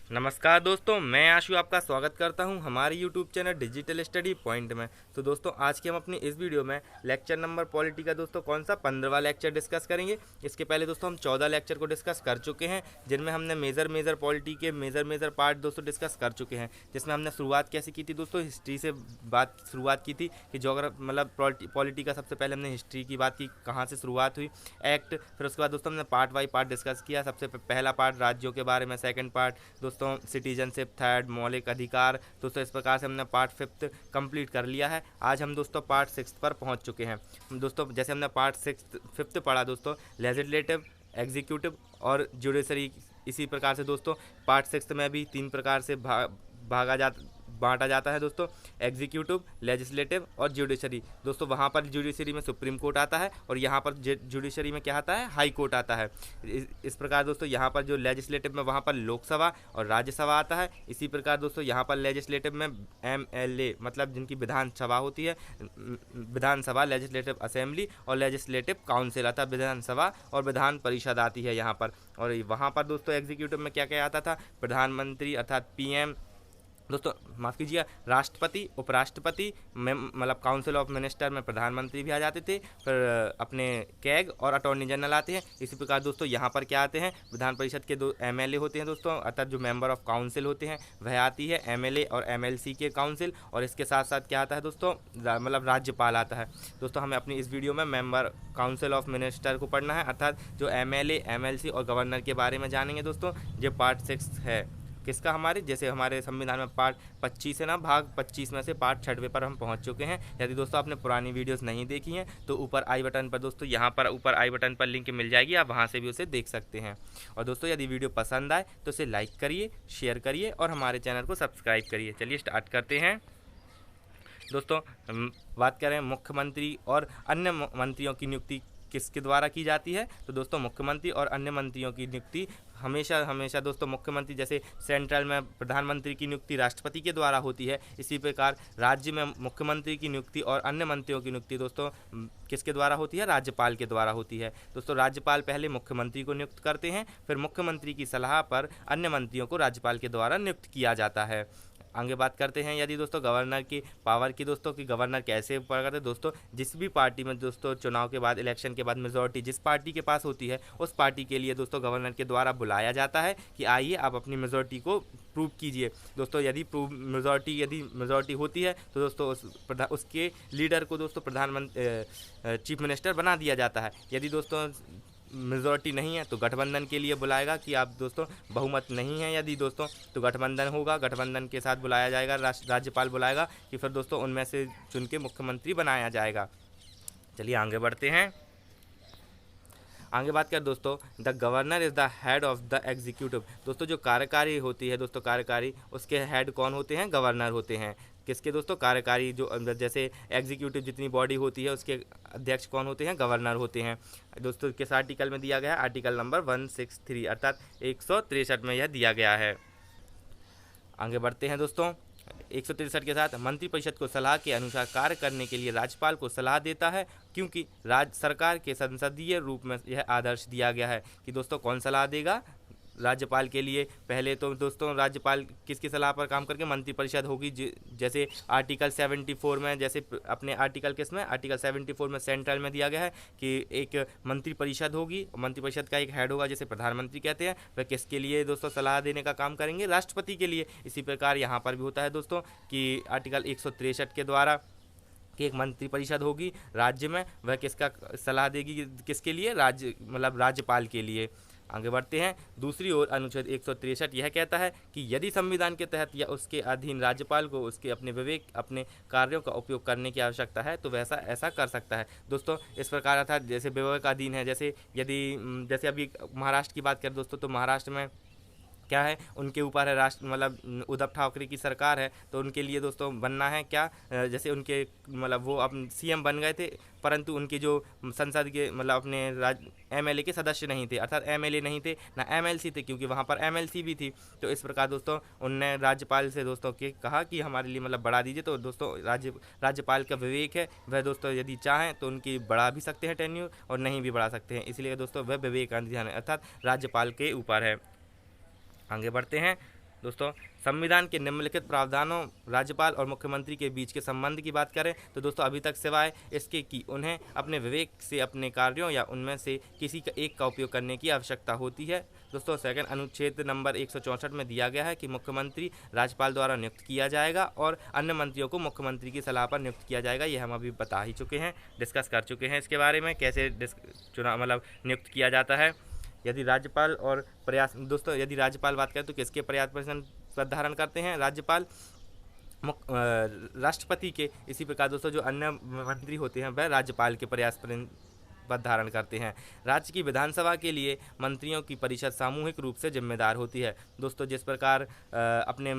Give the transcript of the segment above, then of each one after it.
नमस्कार दोस्तों, मैं आशु आपका स्वागत करता हूं हमारे YouTube channel digital study point में। तो दोस्तों, आज के हम अपनी इस वीडियो में लेक्चर नंबर पॉलिटी का दोस्तों कौन सा 15वां लेक्चर डिस्कस करेंगे। इसके पहले दोस्तों हम 14 लेक्चर को डिस्कस कर चुके हैं, जिनमें हमने मेजर पॉलिटी के मेजर पार्ट दोस्तों डिस्कस कर चुके हैं। जिसमें हमने शुरुआत कैसे की थी दोस्तों, हिस्ट्री से शुरुआत की थी कि जोग्राफी मतलब पॉलिटी का सबसे पहले हमने हिस्ट्री की बात की, कहाँ से शुरुआत हुई, एक्ट। फिर उसके बाद दोस्तों हमने पार्ट बाई पार्ट डिस्कस किया। सबसे पहला पार्ट राज्यों के बारे में, सेकंड पार्ट दोस्तों सिटीजनशिप, थर्ड मौलिक अधिकार। दोस्तों इस प्रकार से हमने पार्ट 5 कंप्लीट कर लिया है। आज हम दोस्तों पार्ट 6 पर पहुंच चुके हैं। दोस्तों जैसे हमने पार्ट 5 पढ़ा दोस्तों, लेजिस्लेटिव, एग्जीक्यूटिव और जुडिशरी। इसी प्रकार से दोस्तों पार्ट 6 में भी 3 प्रकार से बांटा जाता है दोस्तों, एग्जीक्यूटिव, लेजिस्लेटिव और जुडिशरी। दोस्तों वहाँ पर जुडिशरी में सुप्रीम कोर्ट आता है और यहाँ पर जुडिशरी में क्या आता है, हाई कोर्ट आता है। इस प्रकार दोस्तों यहाँ पर जो लेजिस्लेटिव में वहाँ पर लोकसभा और राज्यसभा आता है। इसी प्रकार दोस्तों यहाँ पर लेजिस्लेटिव में MLA मतलब जिनकी विधानसभा होती है, विधानसभा, लेजिस्लेटिव असेंबली और लेजिस्लेटिव काउंसिल आता है, विधानसभा और विधान परिषद आती है यहाँ पर। और वहाँ पर दोस्तों एग्जीक्यूटिव में क्या क्या आता था, प्रधानमंत्री अर्थात PM दोस्तों, माफ़ कीजिए, राष्ट्रपति, उपराष्ट्रपति, मतलब काउंसिल ऑफ मिनिस्टर में प्रधानमंत्री भी आ जाते थे। फिर अपने कैग और अटॉर्नी जनरल आते हैं। इसी प्रकार दोस्तों यहाँ पर क्या आते हैं, विधान परिषद के 2 MLA होते हैं दोस्तों, अर्थात जो मेंबर ऑफ काउंसिल होते हैं वह आती है, MLA और MLC के काउंसिल। और इसके साथ साथ क्या आता है दोस्तों, मतलब राज्यपाल आता है। दोस्तों हमें अपनी इस वीडियो में मेंबर काउंसिल ऑफ मिनिस्टर को पढ़ना है, अर्थात जो MLA, MLC और गवर्नर के बारे में जानेंगे दोस्तों। ये पार्ट 6 है किसका, हमारे जैसे हमारे संविधान में पार्ट 25 है ना, भाग 25 में से पार्ट 6वें पर हम पहुंच चुके हैं। यदि दोस्तों आपने पुरानी वीडियोस नहीं देखी हैं तो ऊपर आई बटन पर दोस्तों, यहाँ पर ऊपर आई बटन पर लिंक मिल जाएगी, आप वहाँ से भी उसे देख सकते हैं। और दोस्तों यदि वीडियो पसंद आए तो उसे लाइक करिए, शेयर करिए और हमारे चैनल को सब्सक्राइब करिए। चलिए स्टार्ट करते हैं दोस्तों। हम बात करें मुख्यमंत्री और अन्य मंत्रियों की नियुक्ति किसके द्वारा की जाती है, तो दोस्तों मुख्यमंत्री और अन्य मंत्रियों की नियुक्ति हमेशा दोस्तों, मुख्यमंत्री जैसे सेंट्रल में प्रधानमंत्री की नियुक्ति राष्ट्रपति के द्वारा होती है, इसी प्रकार राज्य में मुख्यमंत्री की नियुक्ति और अन्य मंत्रियों की नियुक्ति दोस्तों किसके द्वारा होती है, राज्यपाल के द्वारा होती है। दोस्तों राज्यपाल पहले मुख्यमंत्री को नियुक्त करते हैं, फिर मुख्यमंत्री की सलाह पर अन्य मंत्रियों को राज्यपाल के द्वारा नियुक्त किया जाता है। आगे बात करते हैं यदि दोस्तों गवर्नर की पावर की दोस्तों, कि गवर्नर कैसे पावर करते हैं दोस्तों, जिस भी पार्टी में दोस्तों चुनाव के बाद, इलेक्शन के बाद मेजॉरिटी जिस पार्टी के पास होती है, उस पार्टी के लिए दोस्तों गवर्नर के द्वारा बुलाया जाता है कि आइए आप अपनी मेजॉरिटी को प्रूव कीजिए। दोस्तों यदि मेजॉरिटी होती है तो दोस्तों उसके लीडर को दोस्तों प्रधानमंत्री चीफ मिनिस्टर बना दिया जाता है। यदि दोस्तों मेजॉरिटी नहीं है तो गठबंधन के लिए बुलाएगा कि आप दोस्तों बहुमत नहीं है, यदि दोस्तों तो गठबंधन होगा, गठबंधन के साथ बुलाया जाएगा, राज्यपाल बुलाएगा कि फिर दोस्तों उनमें से चुन के मुख्यमंत्री बनाया जाएगा। चलिए आगे बढ़ते हैं। आगे बात करें दोस्तों, the governor is the head of the executive. दोस्तों जो कार्यकारी होती है दोस्तों, कार्यकारी उसके हेड कौन होते हैं, गवर्नर होते हैं। किसके दोस्तों, कार्यकारी जो जैसे एग्जीक्यूटिव जितनी बॉडी होती है उसके अध्यक्ष कौन होते हैं, गवर्नर होते हैं। दोस्तों किस आर्टिकल में दिया गया है, आर्टिकल नंबर 163 अर्थात 163 में यह दिया गया है। आगे बढ़ते हैं दोस्तों। 163 के साथ मंत्रिपरिषद को सलाह के अनुसार कार्य करने के लिए राज्यपाल को सलाह देता है, क्योंकि राज्य सरकार के संसदीय रूप में यह आदर्श दिया गया है कि दोस्तों कौन सलाह देगा, राज्यपाल के लिए। पहले तो दोस्तों राज्यपाल किसकी सलाह पर काम करके, मंत्रिपरिषद होगी। जैसे आर्टिकल 74 में, जैसे अपने आर्टिकल किस में, आर्टिकल 74 में सेंट्रल में दिया गया है कि एक मंत्रिपरिषद होगी, मंत्रिपरिषद का एक हेड होगा जिसे प्रधानमंत्री कहते हैं। वह किसके लिए दोस्तों सलाह देने का काम करेंगे, राष्ट्रपति के लिए। इसी प्रकार यहाँ पर भी होता है दोस्तों कि आर्टिकल 163 के द्वारा कि एक मंत्रिपरिषद होगी राज्य में, वह किसका सलाह देगी, किसके लिए, राज्य मतलब राज्यपाल के लिए। आगे बढ़ते हैं। दूसरी ओर अनुच्छेद 163 यह कहता है कि यदि संविधान के तहत या उसके अधीन राज्यपाल को उसके अपने कार्यों का उपयोग करने की आवश्यकता है तो वैसा ऐसा कर सकता है। दोस्तों इस प्रकार अर्थात जैसे विवेकाधीन है, जैसे अभी महाराष्ट्र की बात करें दोस्तों, तो महाराष्ट्र में क्या है, उनके ऊपर है राष्ट्र मतलब उद्धव ठाकरे की सरकार है, तो उनके लिए दोस्तों बनना है क्या, जैसे उनके मतलब वो अब CM बन गए थे, परंतु उनके जो संसद के मतलब अपने MLA के सदस्य नहीं थे, अर्थात MLA नहीं थे ना MLC थे, क्योंकि वहाँ पर MLC भी थी। तो इस प्रकार दोस्तों उनने राज्यपाल से दोस्तों के कहा कि हमारे लिए मतलब बढ़ा दीजिए। तो दोस्तों राज्यपाल का विवेक है, वह दोस्तों यदि चाहें तो उनकी बढ़ा भी सकते हैं टेन्यूर और नहीं भी बढ़ा सकते हैं, इसलिए दोस्तों वह विवेक अध्ययन है, अर्थात राज्यपाल के ऊपर है। आगे बढ़ते हैं। दोस्तों संविधान के निम्नलिखित प्रावधानों राज्यपाल और मुख्यमंत्री के बीच के संबंध की बात करें तो दोस्तों अभी तक सिवाय इसके कि उन्हें अपने विवेक से अपने कार्यों या उनमें से किसी का एक का उपयोग करने की आवश्यकता होती है। दोस्तों सेकंड अनुच्छेद नंबर 164 में दिया गया है कि मुख्यमंत्री राज्यपाल द्वारा नियुक्त किया जाएगा और अन्य मंत्रियों को मुख्यमंत्री की सलाह पर नियुक्त किया जाएगा। ये हम अभी बता ही चुके हैं, डिस्कस कर चुके हैं इसके बारे में कैसे नियुक्त किया जाता है। यदि राज्यपाल और प्रयास दोस्तों यदि राज्यपाल बात करें तो किसके प्रयास पद धारण करते हैं राज्यपाल, राष्ट्रपति के। इसी प्रकार दोस्तों जो अन्य मंत्री होते हैं वह राज्यपाल के प्रयास पद धारण करते हैं। राज्य की विधानसभा के लिए मंत्रियों की परिषद सामूहिक रूप से जिम्मेदार होती है। दोस्तों जिस प्रकार अपने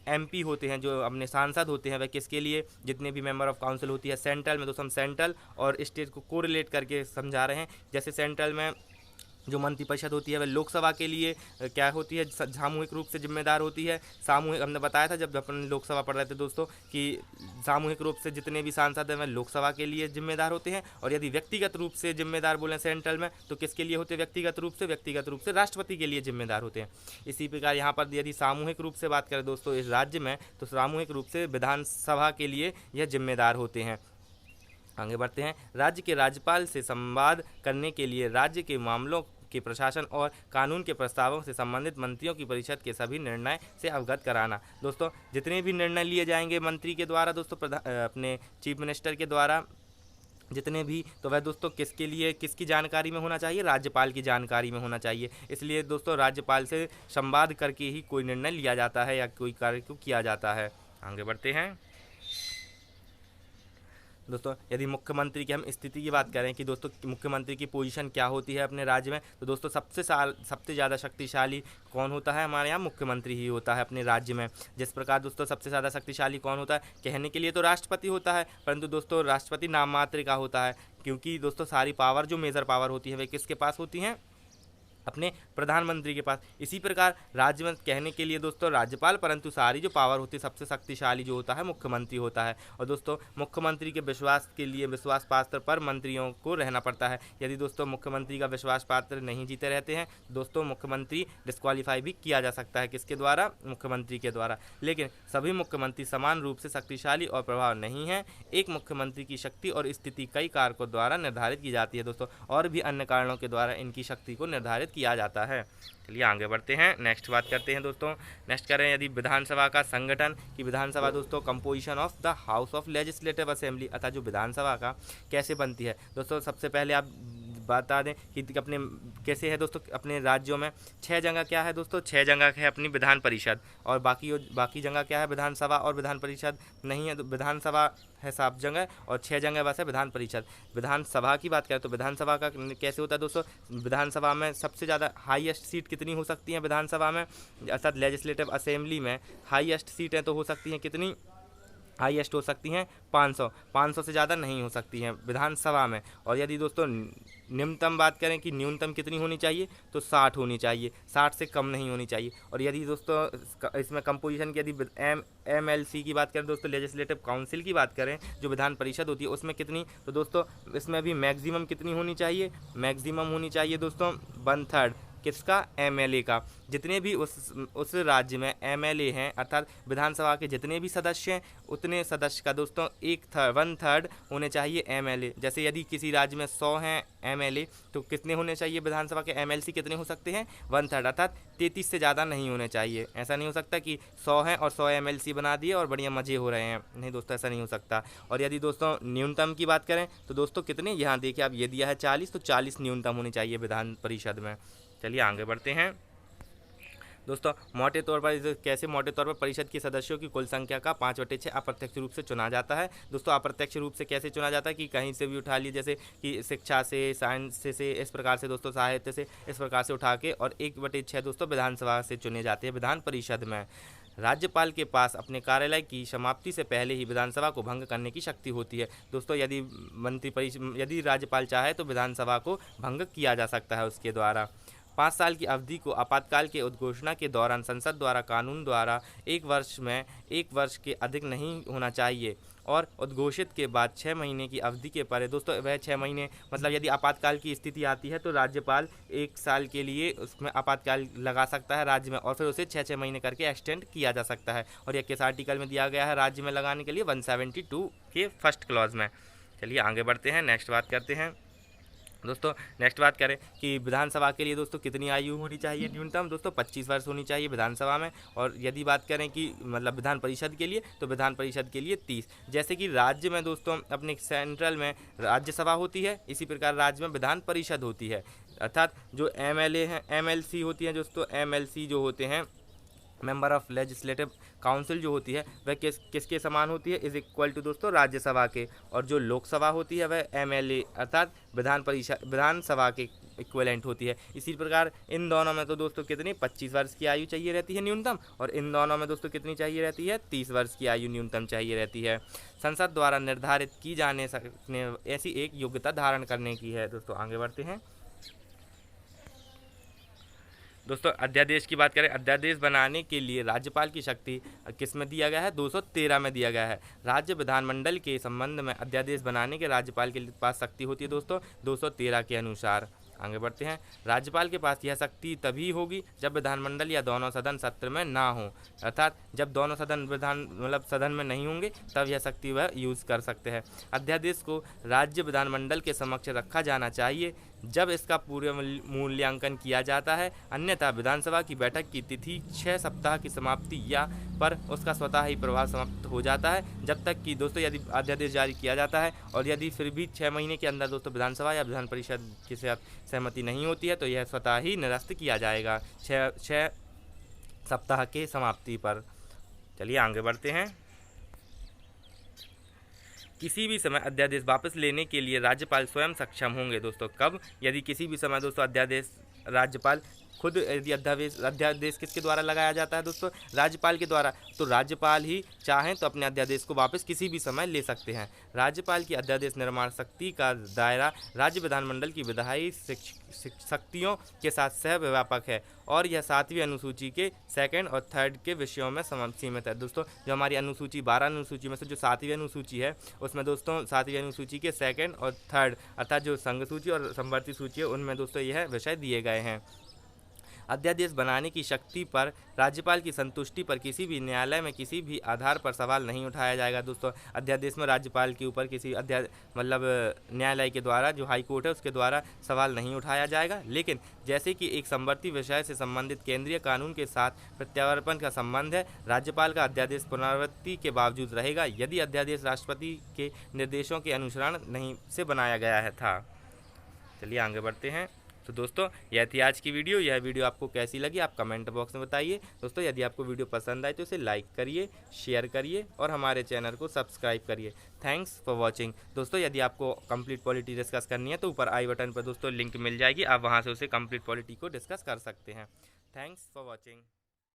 एमपी होते हैं, जो अपने सांसद होते हैं, वह किसके लिए, जितने भी मेंबर ऑफ काउंसिल होती है सेंट्रल में, दोस्तों हम सेंट्रल और स्टेट को कोरिलेट करके समझा रहे हैं। जैसे सेंट्रल में जो मंत्रिपरिषद होती है वह लोकसभा के लिए क्या होती है, सामूहिक रूप से जिम्मेदार होती है। सामूहिक हमने बताया था जब अपन लोकसभा पढ़ रहे थे दोस्तों कि सामूहिक रूप से जितने भी सांसद हैं वह लोकसभा के लिए जिम्मेदार होते हैं। और यदि व्यक्तिगत रूप से जिम्मेदार बोलें सेंट्रल में तो किसके लिए होते हैं, व्यक्तिगत रूप से राष्ट्रपति के लिए जिम्मेदार होते हैं। इसी प्रकार यहाँ पर यदि सामूहिक रूप से बात करें दोस्तों इस राज्य में तो सामूहिक रूप से विधानसभा के लिए यह जिम्मेदार होते हैं। आगे बढ़ते हैं। राज्य के राज्यपाल से संवाद करने के लिए राज्य के मामलों के प्रशासन और कानून के प्रस्तावों से संबंधित मंत्रियों की परिषद के सभी निर्णय से अवगत कराना। दोस्तों जितने भी निर्णय लिए जाएंगे मंत्री के द्वारा दोस्तों अपने चीफ मिनिस्टर के द्वारा जितने भी, तो वह दोस्तों किसके लिए, किसकी जानकारी में होना चाहिए, राज्यपाल की जानकारी में होना चाहिए। इसलिए दोस्तों राज्यपाल से संवाद करके ही कोई निर्णय लिया जाता है या कोई कार्य को किया जाता है। आगे बढ़ते हैं दोस्तों। यदि मुख्यमंत्री की हम स्थिति की बात करें कि दोस्तों मुख्यमंत्री की पोजीशन क्या होती है अपने राज्य में, तो दोस्तों सबसे ज़्यादा शक्तिशाली कौन होता है, हमारे यहाँ मुख्यमंत्री ही होता है अपने राज्य में। जिस प्रकार दोस्तों सबसे ज़्यादा शक्तिशाली कौन होता है, कहने के लिए तो राष्ट्रपति होता है, परंतु दोस्तों राष्ट्रपति नाम मात्र का होता है, क्योंकि दोस्तों सारी पावर जो मेजर पावर होती है वे किसके पास होती हैं, अपने प्रधानमंत्री के पास। इसी प्रकार राज्य में कहने के लिए दोस्तों राज्यपाल, परंतु सारी जो पावर होती है सबसे शक्तिशाली जो होता है मुख्यमंत्री होता है। और दोस्तों मुख्यमंत्री के विश्वास के लिए विश्वास पात्र पर मंत्रियों को रहना पड़ता है। यदि दोस्तों मुख्यमंत्री का विश्वास पात्र नहीं जीते रहते हैं दोस्तों मुख्यमंत्री डिस्क्वालीफाई भी किया जा सकता है, किसके द्वारा, मुख्यमंत्री के द्वारा। लेकिन सभी मुख्यमंत्री समान रूप से शक्तिशाली और प्रभाव नहीं है। एक मुख्यमंत्री की शक्ति और स्थिति कई कारकों द्वारा निर्धारित की जाती है दोस्तों, और भी अन्य कारणों के द्वारा इनकी शक्ति को निर्धारित किया जाता है। चलिए आगे बढ़ते हैं, नेक्स्ट बात करते हैं दोस्तों। नेक्स्ट करें यदि विधानसभा का संगठन की विधानसभा दोस्तों composition of the house of legislative assembly, अर्थात जो विधानसभा का कैसे बनती है दोस्तों। सबसे पहले आप बता दें कि अपने कैसे है दोस्तों, अपने राज्यों में 6 जगह क्या है दोस्तों, 6 जगह है अपनी विधान परिषद, और बाकी जगह क्या है, विधानसभा और विधान परिषद नहीं है। तो विधानसभा है 7 जगह और 6 जगह बस है विधान परिषद। विधानसभा की बात करें तो विधानसभा का कैसे होता है दोस्तों, विधानसभा में सबसे ज़्यादा हाईएस्ट सीट कितनी हो सकती है विधानसभा में, अर्थात लेजिस्लेटिव असेंबली में हाईएस्ट सीटें तो हो सकती हैं कितनी, हाईएस्ट हो सकती हैं 500 से ज़्यादा नहीं हो सकती हैं विधानसभा में। और यदि दोस्तों निम्नतम बात करें कि न्यूनतम कितनी होनी चाहिए तो 60 होनी चाहिए, 60 से कम नहीं होनी चाहिए। और यदि दोस्तों इसमें कंपोजिशन की यदि MLC की बात करें दोस्तों, लेजिस्लेटिव काउंसिल की बात करें जो विधान परिषद होती है उसमें कितनी, तो दोस्तों इसमें भी मैक्सिमम कितनी होनी चाहिए, मैक्सिमम होनी चाहिए दोस्तों 1/3 किसका, MLA का। जितने भी उस राज्य में MLA हैं, अर्थात विधानसभा के जितने भी सदस्य हैं उतने सदस्य का दोस्तों 1/3 होने चाहिए MLA। जैसे यदि किसी राज्य में 100 हैं MLA तो कितने होने चाहिए विधानसभा के, MLC कितने हो सकते हैं, 1/3 अर्थात 33 से ज़्यादा नहीं होने चाहिए। ऐसा नहीं हो सकता कि 100 हैं और 100 MLC बना दिए और बढ़िया मज़े हो रहे हैं, नहीं दोस्तों ऐसा नहीं हो सकता। और यदि दोस्तों न्यूनतम की बात करें तो दोस्तों कितने, यहाँ देखिए आप ये दिया है 40, तो 40 न्यूनतम होनी चाहिए विधान परिषद में। चलिए आगे बढ़ते हैं दोस्तों। मोटे तौर पर कैसे, मोटे तौर पर परिषद के सदस्यों की कुल संख्या का 5/6 अप्रत्यक्ष रूप से चुना जाता है दोस्तों। अप्रत्यक्ष रूप से कैसे चुना जाता है कि कहीं से भी उठा लिए, जैसे कि शिक्षा से, साइंस से, इस प्रकार से दोस्तों, साहित्य से, इस प्रकार से उठा के, और 1/6 दोस्तों विधानसभा से चुने जाते हैं विधान परिषद में। राज्यपाल के पास अपने कार्यालय की समाप्ति से पहले ही विधानसभा को भंग करने की शक्ति होती है दोस्तों। यदि राज्यपाल चाहे तो विधानसभा को भंग किया जा सकता है उसके द्वारा। 5 साल की अवधि को आपातकाल के उद्घोषणा के दौरान संसद द्वारा कानून द्वारा 1 वर्ष के अधिक नहीं होना चाहिए और उद्घोषित के बाद 6 महीने की अवधि के परे दोस्तों वह 6 महीने मतलब यदि आपातकाल की स्थिति आती है तो राज्यपाल 1 साल के लिए उसमें आपातकाल लगा सकता है राज्य में और फिर उसे 6 महीने करके एक्सटेंड किया जा सकता है। और यह किस आर्टिकल में दिया गया है राज्य में लगाने के लिए 172 के फर्स्ट क्लॉज में। चलिए आगे बढ़ते हैं, नेक्स्ट बात करते हैं दोस्तों। नेक्स्ट बात करें कि विधानसभा के लिए दोस्तों कितनी आयु होनी चाहिए न्यूनतम, दोस्तों 25 वर्ष होनी चाहिए विधानसभा में। और यदि बात करें कि मतलब विधान परिषद के लिए तो विधान परिषद के लिए 30। जैसे कि राज्य में दोस्तों अपने सेंट्रल में राज्यसभा होती है, इसी प्रकार राज्य में विधान परिषद होती है। अर्थात जो MLA हैं MLC होती हैं दोस्तों, MLC जो होते हैं मेंबर ऑफ लेजिस्लेटिव काउंसिल जो होती है वह किसके समान होती है, इज इक्वल टू दोस्तों राज्यसभा के। और जो लोकसभा होती है वह MLA अर्थात विधानसभा के इक्विवेलेंट होती है। इसी प्रकार इन दोनों में तो दोस्तों कितनी 25 वर्ष की आयु चाहिए रहती है न्यूनतम, और इन दोनों में दोस्तों कितनी चाहिए रहती है 30 वर्ष की आयु न्यूनतम चाहिए रहती है। संसद द्वारा निर्धारित की जाने सकने ऐसी एक योग्यता धारण करने की है। दोस्तों आगे बढ़ते हैं दोस्तों। अध्यादेश की बात करें, अध्यादेश बनाने के लिए राज्यपाल की शक्ति किस में दिया गया है 213 में दिया गया है। राज्य विधानमंडल के संबंध में अध्यादेश बनाने के राज्यपाल के पास शक्ति होती है दोस्तों 213 के अनुसार। आगे बढ़ते हैं, राज्यपाल के पास यह शक्ति तभी होगी जब विधानमंडल या दोनों सदन सत्र में ना हो, अर्थात जब दोनों सदन सदन में नहीं होंगे तब यह शक्ति वह यूज़ कर सकते हैं। अध्यादेश को राज्य विधानमंडल के समक्ष रखा जाना चाहिए जब इसका पूरे मूल्यांकन किया जाता है, अन्यथा विधानसभा की बैठक की तिथि 6 सप्ताह की समाप्ति या पर उसका स्वतः ही प्रभाव समाप्त हो जाता है। जब तक कि दोस्तों यदि अध्यादेश जारी किया जाता है और यदि फिर भी 6 महीने के अंदर दोस्तों विधानसभा या विधान परिषद के साथ सहमति नहीं होती है तो यह स्वतः ही निरस्त किया जाएगा 6 सप्ताह के समाप्ति पर। चलिए आगे बढ़ते हैं। किसी भी समय अध्यादेश वापस लेने के लिए राज्यपाल स्वयं सक्षम होंगे दोस्तों। कब, यदि किसी भी समय दोस्तों अध्यादेश राज्यपाल खुद यदि अध्यादेश किसके द्वारा लगाया जाता है दोस्तों राज्यपाल के द्वारा, तो राज्यपाल ही चाहें तो अपने अध्यादेश को वापस किसी भी समय ले सकते हैं। राज्यपाल की अध्यादेश निर्माण शक्ति का दायरा राज्य विधानमंडल की विधायी शक्तियों के साथ सहव्यापक है और यह 7वीं अनुसूची के 2nd और 3rd के विषयों में सीमित है। दोस्तों जो हमारी अनुसूची 12 अनुसूची में से जो 7वीं अनुसूची है उसमें दोस्तों 7वीं अनुसूची के 2nd और 3rd अर्थात जो संघ सूची और समवर्ती सूची है उनमें दोस्तों यह विषय दिए गए हैं। अध्यादेश बनाने की शक्ति पर राज्यपाल की संतुष्टि पर किसी भी न्यायालय में किसी भी आधार पर सवाल नहीं उठाया जाएगा। दोस्तों अध्यादेश में राज्यपाल के ऊपर किसी न्यायालय के द्वारा जो हाई कोर्ट है उसके द्वारा सवाल नहीं उठाया जाएगा। लेकिन जैसे कि एक समवर्ती विषय से संबंधित केंद्रीय कानून के साथ प्रत्यावर्तन का संबंध है, राज्यपाल का अध्यादेश पुनरावृत्ति के बावजूद रहेगा यदि अध्यादेश राष्ट्रपति के निर्देशों के अनुसरण नहीं से बनाया गया था। चलिए आगे बढ़ते हैं। तो दोस्तों यह थी आज की वीडियो। यह वीडियो आपको कैसी लगी आप कमेंट बॉक्स में बताइए। दोस्तों यदि आपको वीडियो पसंद आए तो इसे लाइक करिए, शेयर करिए और हमारे चैनल को सब्सक्राइब करिए। Thanks for watching. दोस्तों यदि आपको कंप्लीट पॉलिटी डिस्कस करनी है तो ऊपर आई बटन पर दोस्तों लिंक मिल जाएगी, आप वहां से उसे कंप्लीट पॉलिटी को डिस्कस कर सकते हैं। Thanks for watching.